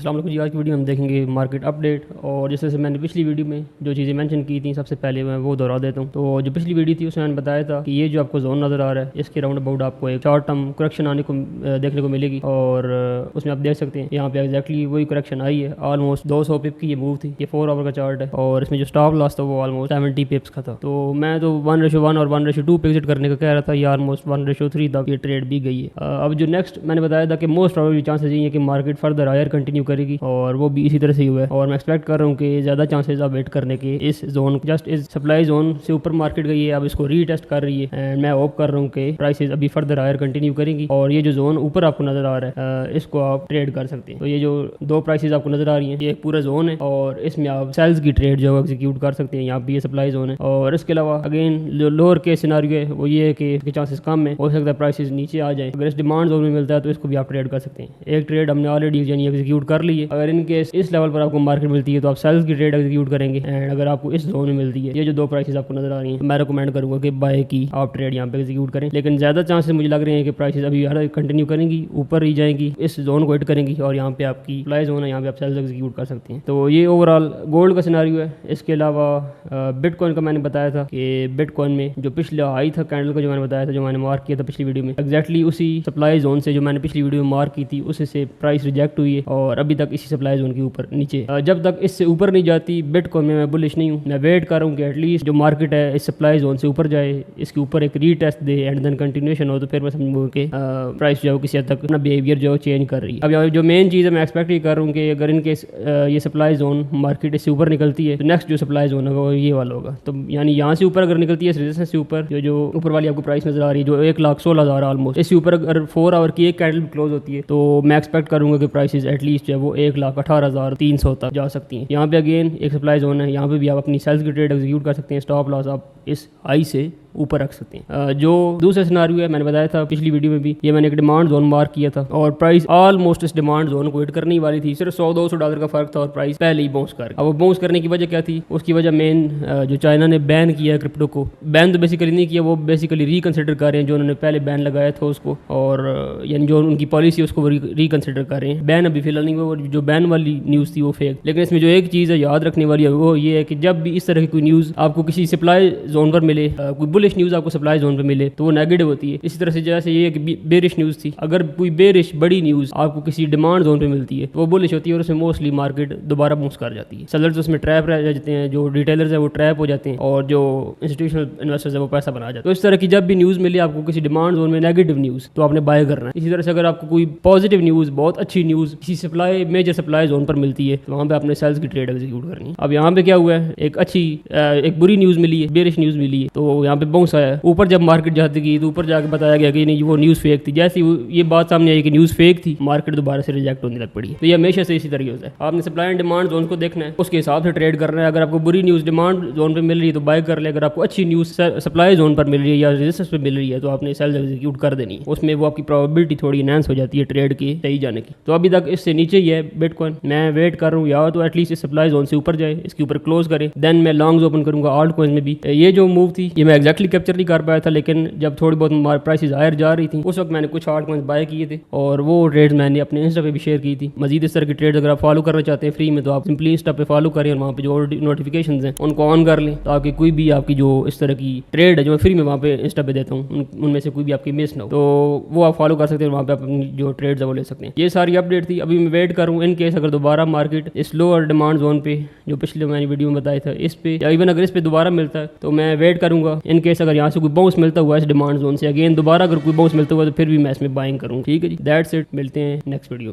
अस्सलाम वालेकुम जी। आज की वीडियो हम देखेंगे मार्केट अपडेट। और जैसे मैंने पिछली वीडियो में जो चीज़ें मेंशन की थी सबसे पहले मैं वो दोहरा देता हूँ। तो जो पिछली वीडियो थी उसमें मैंने बताया था कि ये जो आपको जोन नज़र आ रहा है इसके राउंड अबाउट आपको एक शॉर्ट टर्म करेक्शन आने को देखने को मिलेगी। और उसमें आप देख सकते हैं यहाँ पे एग्जैक्टली वही करेक्शन आई है। ऑलमोस्ट 200 पिप की ये मूव थी। ये 4 आवर का चार्ट है और इसमें जो स्टॉप लॉस था वो ऑलमोस्ट 70 पिप्स का था। तो मैं तो 1:1 और 1:2 पे एग्जिट करने का कह रहा था। ये ऑलमोस्ट 1:3 तक ये ट्रेड भी गई है। अब जो नेक्स्ट मैंने बताया था कि मोस्ट प्रोबेबली चांसेस ये है कि मार्केट फर्दर हायर कंटिन्यू करेगी और वो भी इसी तरह से ही हुआ है। और मैं एक्सपेक्ट कर रहा हूँ कि ज़्यादा चांसेस आप वेट करने के। इस जोन जस्ट इस सप्लाई जोन से ऊपर मार्केट गई है, अब इसको रीटेस्ट कर रही है एंड मैं होप कर रहा हूँ कि प्राइसेस अभी फर्दर हायर कंटिन्यू करेंगी। और ये जो जोन ऊपर आपको नजर आ रहा है इसको आप ट्रेड कर सकते हैं। तो ये जो दो प्राइसेस आपको नजर आ रही हैं ये एक पूरा जोन है और इसमें आप सेल्स की ट्रेड जो है एग्जीक्यूट कर सकते हैं। यहाँ पे ये सप्लाई जोन है। और इसके अलावा अगेन जो लोअर के सिनारियो है वो ये है कि इसके चांसेस कम है, हो सकता है प्राइसेस नीचे आ जाए। अगर इस डिमांड जोन में मिलता है तो इसको भी आप ट्रेड कर सकते हैं। एक ट्रेड हमने ऑलरेडी यानी एग्जीक्यूट कर ली है। अगर इनके इस लेवल पर आपको मार्केट मिलती है तो आप सेल्स की ट्रेड एग्जीक्यूट करेंगे। एंड अगर आपको इस जोन में मिलती है ये जो दो प्राइसेस आपको नजर आ रही हैं मैं रिकमेंड करूंगा कि बाय की आप ट्रेड यहाँ पे एग्जीक्यूट करें। लेकिन ज्यादा चांसेस मुझे लग रहे हैं कि प्राइसेस अभी कंटिन्यू करेंगी, ऊपर ही जाएंगी, इस जोन को हिट करेंगी और यहाँ पे आपकी सप्लाई जोन है, यहाँ पे आप सेल्स एग्जीक्यूट कर सकते हैं। तो ये ओवरऑल गोल्ड का सिनारियो है। इसके अलावा बिटकॉइन का मैंने बताया था कि बिटकॉइन में जो पिछला हाई था कैंडल का जो मैंने बताया था, जो मैंने मार्क किया था पिछली वीडियो में, एक्जैक्टली उसी सप्लाई जोन से जो मैंने पिछली वीडियो में मार्क की थी उससे प्राइस रिजेक्ट हुई है और अभी तक इसी सप्लाई जोन के ऊपर नीचे। जब तक इससे ऊपर नहीं जाती बिटकॉइन में मैं बुलिश नहीं हूँ। मैं वेट कर रहा हूँ कि एटलीस्ट जो मार्केट है इस सप्लाई जोन से ऊपर जाए, इसके ऊपर एक रीटेस्ट दे एंड देन कंटिन्यूएशन हो, तो फिर मैं समझूंगा कि प्राइस जो है किसी हद तक अपना बिहेवियर जो चेंज कर रही है। अब यहाँ जो मेन चीज़ है मैं एक्सपेक्ट ही कर रहा हूँ कि अगर इनके ये सप्लाई जोन मार्केट इससे ऊपर निकलती है तो नेक्स्ट जो सप्लाई जोन होगा वो ये वाला होगा। तो यानी यहाँ से ऊपर अगर निकलती है इस रेजिस्टेंस से ऊपर, जो ऊपर वाली आपको प्राइस नजर आ रही है जो 1,16,000 ऑलमोस्ट, इससे ऊपर अगर 4 आवर की एक कैंडल क्लोज होती है तो मैं एक्सपेक्ट करूंगा कि प्राइसेस एटलीस्ट जो है वो 1,18,300 तक जा सकती हैं। यहाँ पे अगेन एक सप्लाई जोन है, यहाँ पे भी आप अपनी सेल्स की ट्रेड एग्जीक्यूट कर सकते हैं। स्टॉप लॉस आप इस हाई से ऊपर रख सकते हैं। जो दूसरा सिनारियो है मैंने बताया था पिछली वीडियो में भी, ये मैंने एक डिमांड जोन मार्क किया था और प्राइस ऑलमोस्ट इस डिमांड जोन को हिट करने वाली थी। सिर्फ $100-200 का फर्क था और प्राइस पहले ही बाउंस कर। अब वो बाउंस करने की वजह क्या थी? उसकी वजह मेन जो चाइना ने बैन किया क्रिप्टो को, बैन तो बेसिकली नहीं किया, वो बेसिकली रिकंसिडर कर रहे हैं जो उन्होंने पहले बैन लगाया था उसको, और यानी जो उनकी पॉलिसी है उसको रिकंसिडर कर रहे हैं। बैन अभी फिलहाल नहीं हुआ, जो बैन वाली न्यूज़ थी वो फेक। लेकिन इसमें जो एक चीज़ है याद रखने वाली है वो ये है कि जब भी इस तरह की कोई न्यूज़ आपको किसी सप्लाई जोन पर मिले, कोई बुलिश न्यूज़ आपको सप्लाई जोन पे मिले तो वो नेगेटिव होती है। इसी तरह से जैसे ये एक बेरिश न्यूज़ थी, अगर कोई बेरिश बड़ी न्यूज़ आपको किसी डिमांड जोन पे मिलती है तो वो बुलिश होती है और उसमें मोस्टली मार्केट दोबारा बाउंस कर जाती है। सेलर्स उसमें ट्रैप रह जाते हैं, जो रिटेलर्स है वो ट्रैप हो जाते हैं और जो इंस्टीट्यूशनल इन्वेस्टर्स है वो पैसा बना जाते हैं। तो इस तरह की जब भी न्यूज़ मिले आपको किसी डिमांड जोन में नेगेटिव न्यूज़ तो आपने बाय करना है। इसी तरह से अगर आपको कोई पॉजिटिव न्यूज़, बहुत अच्छी न्यूज़ किसी सप्लाई मेजर सप्लाई जोन पर मिलती है तो वहाँ पे आपने सेल्स की ट्रेड एग्जीक्यूट करनी है। अब यहाँ पे क्या हुआ है, एक बुरी न्यूज़ मिली है, बेरिश न्यूज़ मिली है तो यहाँ पे बाउंस आया है। ऊपर जब मार्केट जाती गई तो ऊपर जाके बताया गया कि नहीं वो न्यूज़ फेक थी। जैसे ये बात सामने आई कि न्यूज़ फेक थी, मार्केट दोबारा से रिजेक्ट होने लग पड़ी। तो ये हमेशा से इसी तरीके होता है। आपने सप्लाई एंड डिमांड जोन को देखना है, उसके हिसाब से ट्रेड करना है। अगर आपको बुरी न्यूज़ डिमांड जोन पे मिल रही है तो बाय कर ले, अगर आपको अच्छी न्यूज़ सप्लाई जोन पर मिल रही है या रेजिस्टेंस पे मिल रही है तो आपने सेल एग्जीक्यूट कर देनी है। उसमें वो आपकी प्रोबेबिलिटी थोड़ी इनहांस हो जाती है ट्रेड की सही जाने की। तो अभी तक इससे नीचे ही है बिटकॉइन। मैं वेट कर रहा हूँ या तो एटलीस्ट इस सप्लाई जोन से ऊपर जाए, इसके ऊपर क्लोज करे, देन मैं लॉन्ग्स ओपन करूंगा ऑल्ट कॉइन्स में भी। ये जो मूव थी ये मैं एक्जैक्टली कैप्चर नहीं कर पाया था, लेकिन जब थोड़ी बहुत प्राइसेस हायर जा रही थी उस वक्त मैंने कुछ ऑल्ट कॉइन्स बाय किए थे और वो ट्रेड्स मैंने अपने इंस्टा पे भी शेयर की थी। मजीद इस तरह की ट्रेड अगर आप फॉलो करना चाहते हैं फ्री में तो आप सिंपली इंस्टा पे फॉलो करें और वहाँ पे जो नोटिफिकेशंस हैं उनको ऑन कर लें ताकि कोई भी आपकी जो इस तरह की ट्रेड है जो मैं फ्री में वहाँ पे इंस्टा पे देता हूँ उनमें से कोई भी आपकी मिस ना हो, तो वो आप फॉलो कर सकते हैं। वहाँ पे आप अपनी जो ट्रेड्स है वो ले सकते हैं। ये सारी अपडेट थी। अभी मैं वेट करूँ इन केस अगर दोबारा मार्केट इस लोअर डिमांड जोन पे जो पिछले मैंने वीडियो में बताया था इस पे या इवन अगर इस पे दोबारा मिलता है तो मैं वेट करूँगा। इन केस अगर यहाँ से कोई बाउंस मिलता हुआ इस डिमांड जोन से अगेन दोबारा अगर कोई बाउंस मिलता हुआ तो फिर भी मैं इसमें बाइंग करूँ। ठीक है जी, दैट्स इट। मिलते हैं नेक्स्ट वीडियो में।